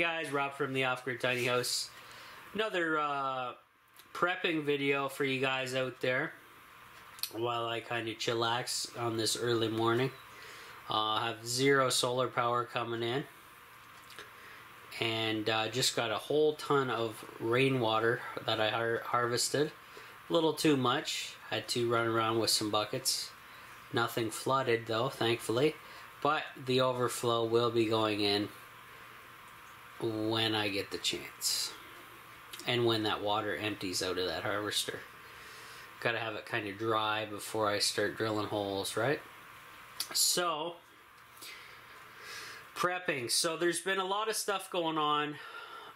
guys, Rob from the Off-Grid Tiny House. Another prepping video for you guys out there while I kind of chillax on this early morning. I have zero solar power coming in, and just got a whole ton of rainwater that I harvested. A little too much. Had to run around with some buckets. Nothing flooded though, thankfully, but the overflow will be going in when I get the chance, and when that water empties out of that harvester. Gotta have it kind of dry before I start drilling holes, right? So, prepping. So there's been a lot of stuff going on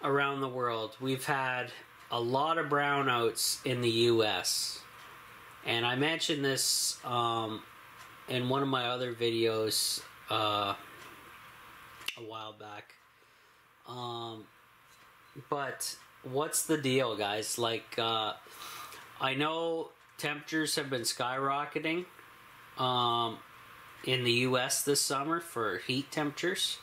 around the world. We've had a lot of brownouts in the US, and I mentioned this in one of my other videos a while back. But what's the deal, guys? Like, I know temperatures have been skyrocketing in the US this summer for heat temperatures.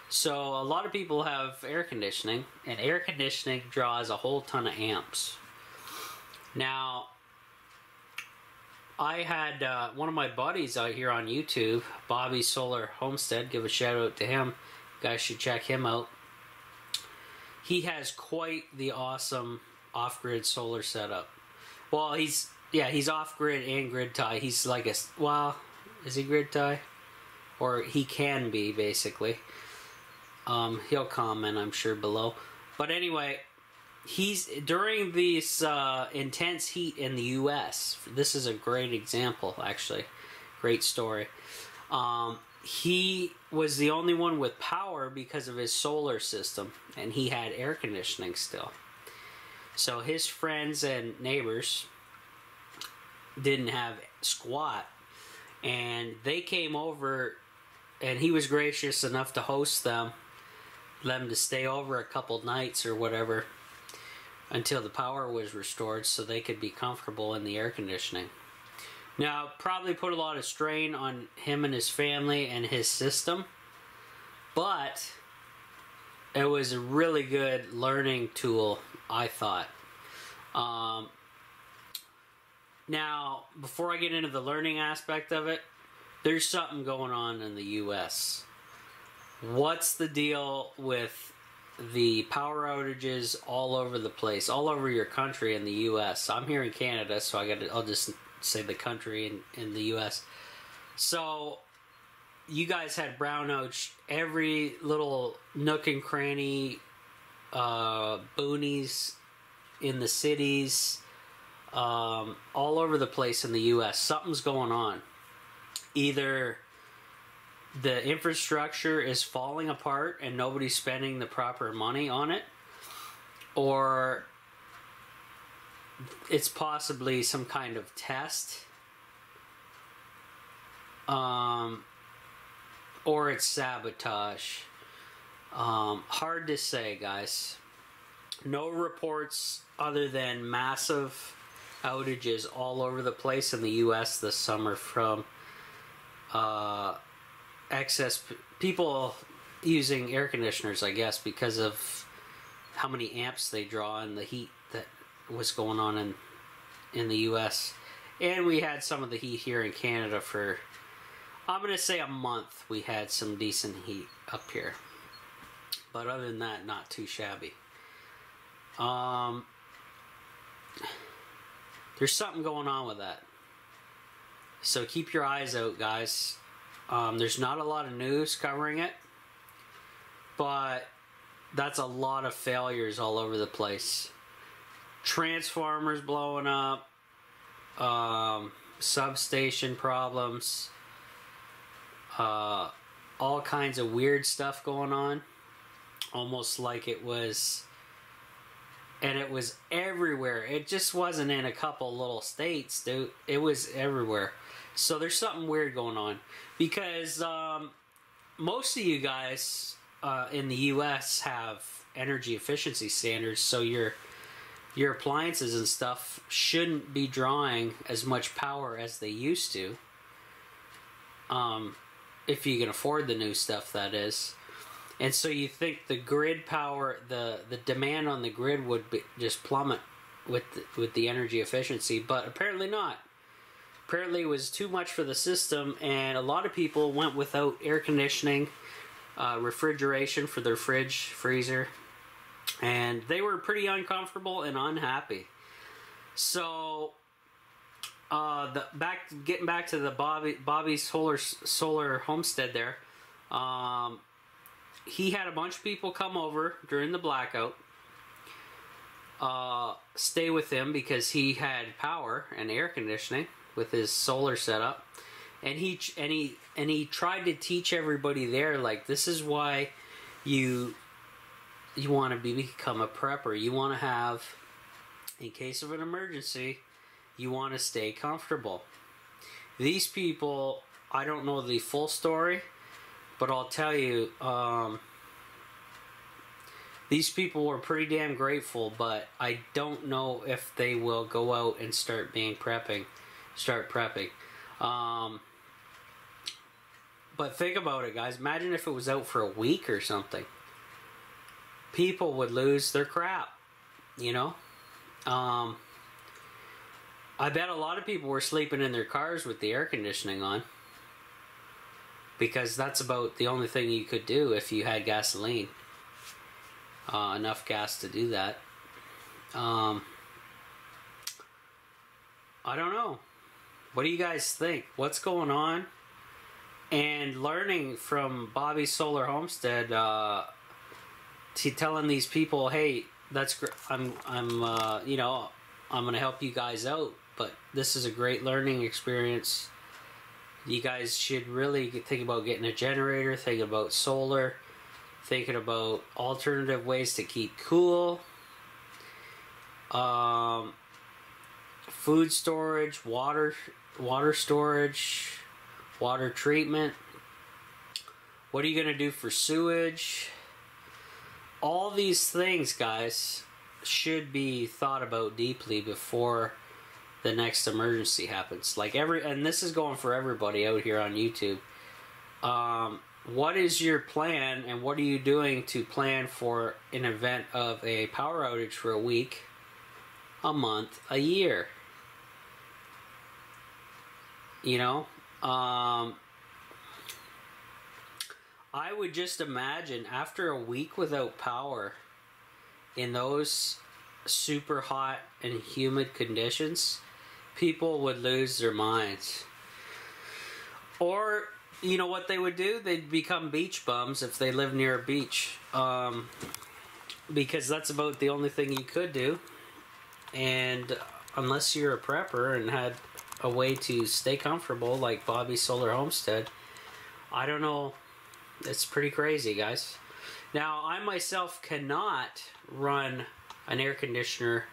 So a lot of people have air conditioning, and air conditioning draws a whole ton of amps. Now, I had one of my buddies out here on YouTube, Bobby Solar Homestead, give a shout out to him. You guys should check him out. He has quite the awesome off-grid solar setup. Well, he's off-grid and grid tie. He's like a, well, is he grid tie? Or he can be, basically. He'll comment, I'm sure, below. But anyway, during this intense heat in the US, this is a great example, actually. Great story. He was the only one with power because of his solar system, and he had air conditioning still. So his friends and neighbors didn't have squat, and they came over, and he was gracious enough to host them to stay over a couple nights or whatever until the power was restored so they could be comfortable in the air conditioning. Now, probably put a lot of strain on him and his family and his system, but it was a really good learning tool, I thought. Now, before I get into the learning aspect of it, there's something going on in the US. What's the deal with the power outages all over the place, all over your country in the US? I'm here in Canada, so I'll just say the country in the US. So you guys had brownouts every little nook and cranny, boonies in the cities, all over the place in the US. Something's going on. Either the infrastructure is falling apart and nobody's spending the proper money on it, or it's possibly some kind of test, or it's sabotage. Hard to say, guys. No reports other than massive outages all over the place in the US this summer from excess people using air conditioners, I guess, because of how many amps they draw and the heat that was going on in the US. And we had some of the heat here in Canada for, I'm going to say, a month. We had some decent heat up here. But other than that, not too shabby. There's something going on with that. So keep your eyes out, guys. There's not a lot of news covering it, but that's a lot of failures all over the place. Transformers blowing up, substation problems, all kinds of weird stuff going on. Almost like it was, and it was everywhere. It just wasn't in a couple little states, dude. It was everywhere. So there's something weird going on, because most of you guys in the US have energy efficiency standards, so your appliances and stuff shouldn't be drawing as much power as they used to. If you can afford the new stuff, that is. And so you think the grid power, the demand on the grid would just plummet with the energy efficiency, but apparently not. Apparently it was too much for the system, and a lot of people went without air conditioning, refrigeration for their fridge, freezer, and they were pretty uncomfortable and unhappy. So, getting back to the Bobby's solar homestead there, he had a bunch of people come over during the blackout, stay with him because he had power and air conditioning with his solar setup, and he tried to teach everybody there, like, this is why you want to become a prepper. You want to have, in case of an emergency, you want to stay comfortable. These people, I don't know the full story, but I'll tell you, these people were pretty damn grateful, but I don't know if they will go out and start prepping. But think about it, guys. Imagine if it was out for a week or something. People would lose their crap, you know? I bet a lot of people were sleeping in their cars with the air conditioning on, because that's about the only thing you could do if you had gasoline. Enough gas to do that. I don't know. What do you guys think? What's going on? And learning from Bobby's Solar Homestead, telling these people, hey, that's great. I'm gonna help you guys out, but this is a great learning experience. You guys should really think about getting a generator, thinking about solar, thinking about alternative ways to keep cool. Food storage, water storage, water treatment. What are you going to do for sewage? All these things, guys, should be thought about deeply before the next emergency happens. And this is going for everybody out here on YouTube. What is your plan, and what are you doing to plan for an event of a power outage for a week, a month, a year? You know, I would just imagine after a week without power in those super hot and humid conditions, people would lose their minds. Or, you know what they would do? They'd become beach bums if they live near a beach. Because that's about the only thing you could do. And unless you're a prepper and had a way to stay comfortable like Bobby's Solar Homestead, I don't know. It's pretty crazy, guys. Now, I myself cannot run an air conditioner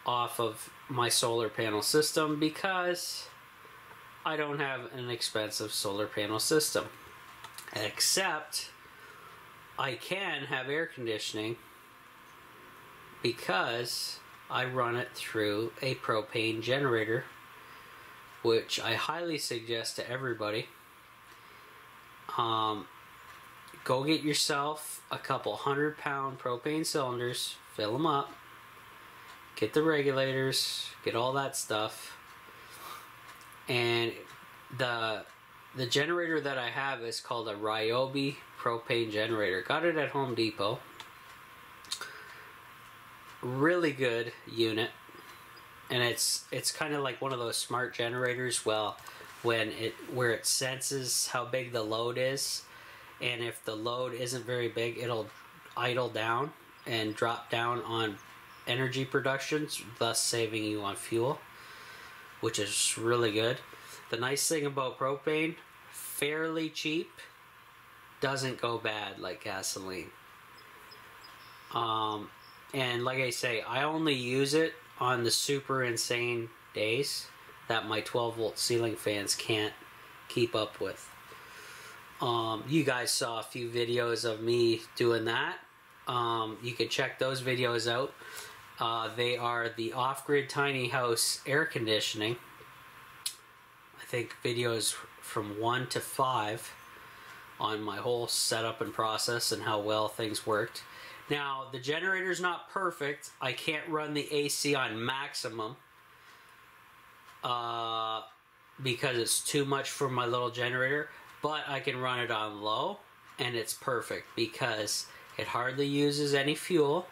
off of my solar panel system because I don't have an expensive solar panel system. Except I can have air conditioning because I run it through a propane generator, which I highly suggest to everybody. Go get yourself a couple 100-pound propane cylinders, fill them up, get the regulators, get all that stuff, and the generator that I have is called a Ryobi propane generator. Got it at Home Depot. Really good unit. And it's kind of like one of those smart generators, well, where it senses how big the load is, and if the load isn't very big, it'll idle down and drop down on energy production, thus saving you on fuel, which is really good. The nice thing about propane, fairly cheap, doesn't go bad like gasoline. And like I say, I only use it on the super insane days that my 12-volt ceiling fans can't keep up with. You guys saw a few videos of me doing that. You can check those videos out. They are the off-grid tiny house air conditioning. I think videos from 1 to 5 on my whole setup and process and how well things worked. Now, the generator's not perfect. I can't run the AC on maximum because it's too much for my little generator, but I can run it on low, and it's perfect because it hardly uses any fuel,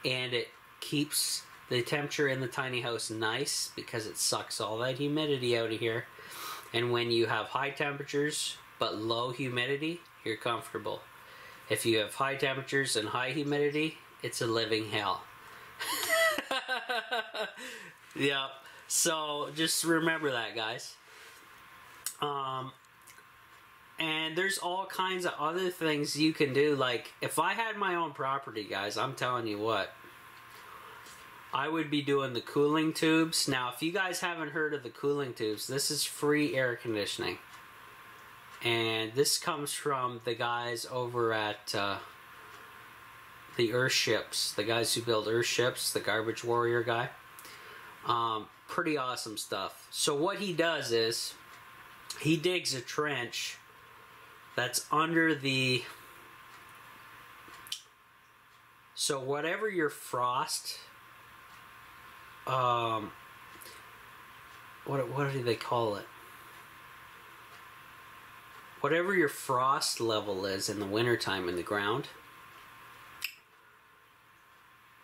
and it keeps the temperature in the tiny house nice because it sucks all that humidity out of here. And when you have high temperatures but low humidity, you're comfortable. If you have high temperatures and high humidity, it's a living hell. Yeah, so just remember that, guys. And there's all kinds of other things you can do. Like, if I had my own property, guys, I'm telling you what, I would be doing the cooling tubes. Now, if you guys haven't heard of the cooling tubes, this is free air conditioning. And this comes from the guys over at the Earthships, the guys who build Earthships, the Garbage Warrior guy. Pretty awesome stuff. So what he does is, he digs a trench that's under the... So whatever your frost... what do they call it? Whatever your frost level is in the wintertime in the ground,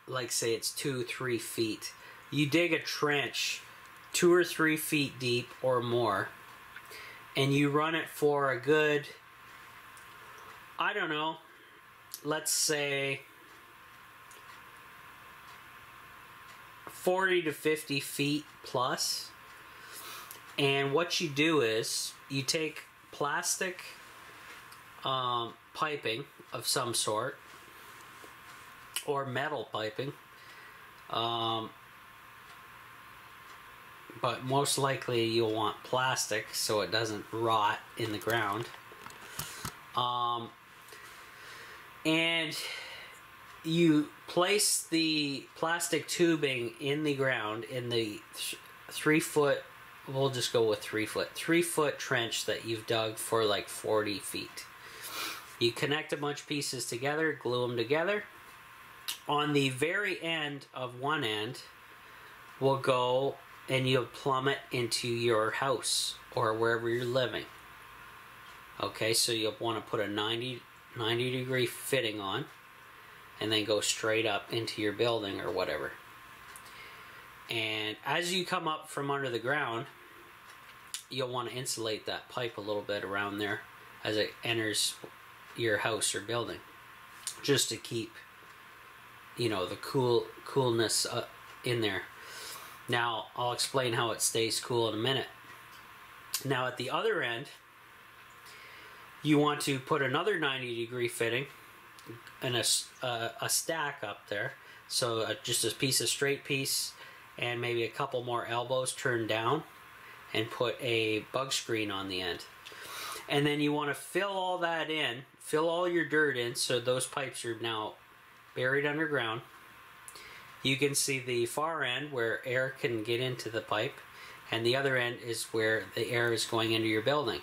like say it's 2-3 feet, you dig a trench 2 or 3 feet deep or more, and you run it for a good, I don't know, let's say 40 to 50 feet plus. And what you do is you take plastic piping of some sort, or metal piping, but most likely you'll want plastic so it doesn't rot in the ground. And you place the plastic tubing in the ground in the 3 foot, we'll just go with 3 foot, 3 foot trench that you've dug for like 40 feet. You connect a bunch of pieces together, glue them together. On the very end of one end will go and you'll plumb it into your house or wherever you're living. Okay, so you'll want to put a 90 degree fitting on and then go straight up into your building or whatever. And as you come up from under the ground, you'll want to insulate that pipe a little bit around there as it enters your house or building, just to keep, you know, the coolness in there. Now, I'll explain how it stays cool in a minute. Now, at the other end, you want to put another 90 degree fitting and a stack up there. So just a piece of straight piece and maybe a couple more elbows turned down, and put a bug screen on the end. And then you want to fill all that in, fill all your dirt in, so those pipes are now buried underground. You can see the far end where air can get into the pipe, and the other end is where the air is going into your building.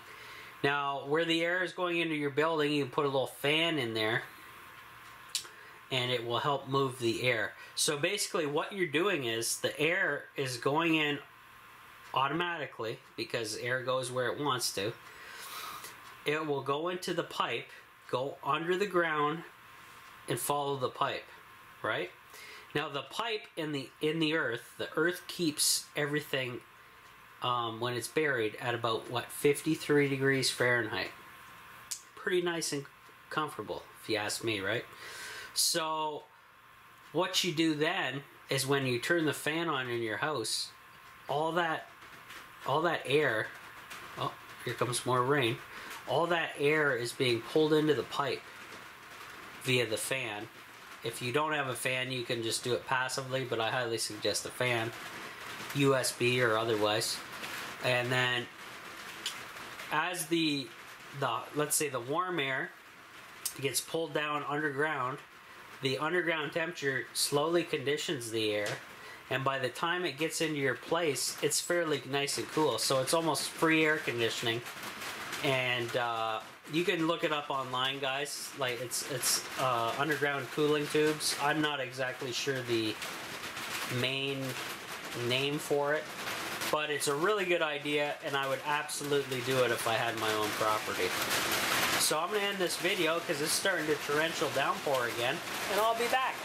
Now, where the air is going into your building, you can put a little fan in there, and it will help move the air. So basically what you're doing is the air is going in automatically because air goes where it wants to. It will go into the pipe, go under the ground, and follow the pipe, right? Now the pipe in the earth keeps everything when it's buried at about, what, 53 degrees Fahrenheit. Pretty nice and comfortable, if you ask me, right? So what you do then is when you turn the fan on in your house, all that air, oh, here comes more rain, all that air is being pulled into the pipe via the fan. If you don't have a fan, you can just do it passively, but I highly suggest a fan, USB or otherwise. And then as the let's say the warm air gets pulled down underground, the underground temperature slowly conditions the air, and by the time it gets into your place, it's fairly nice and cool. So it's almost free air conditioning And you can look it up online, guys. Like it's underground cooling tubes. I'm not exactly sure the main name for it, but it's a really good idea, and I would absolutely do it if I had my own property. So I'm going to end this video because it's starting to torrential downpour again, and I'll be back.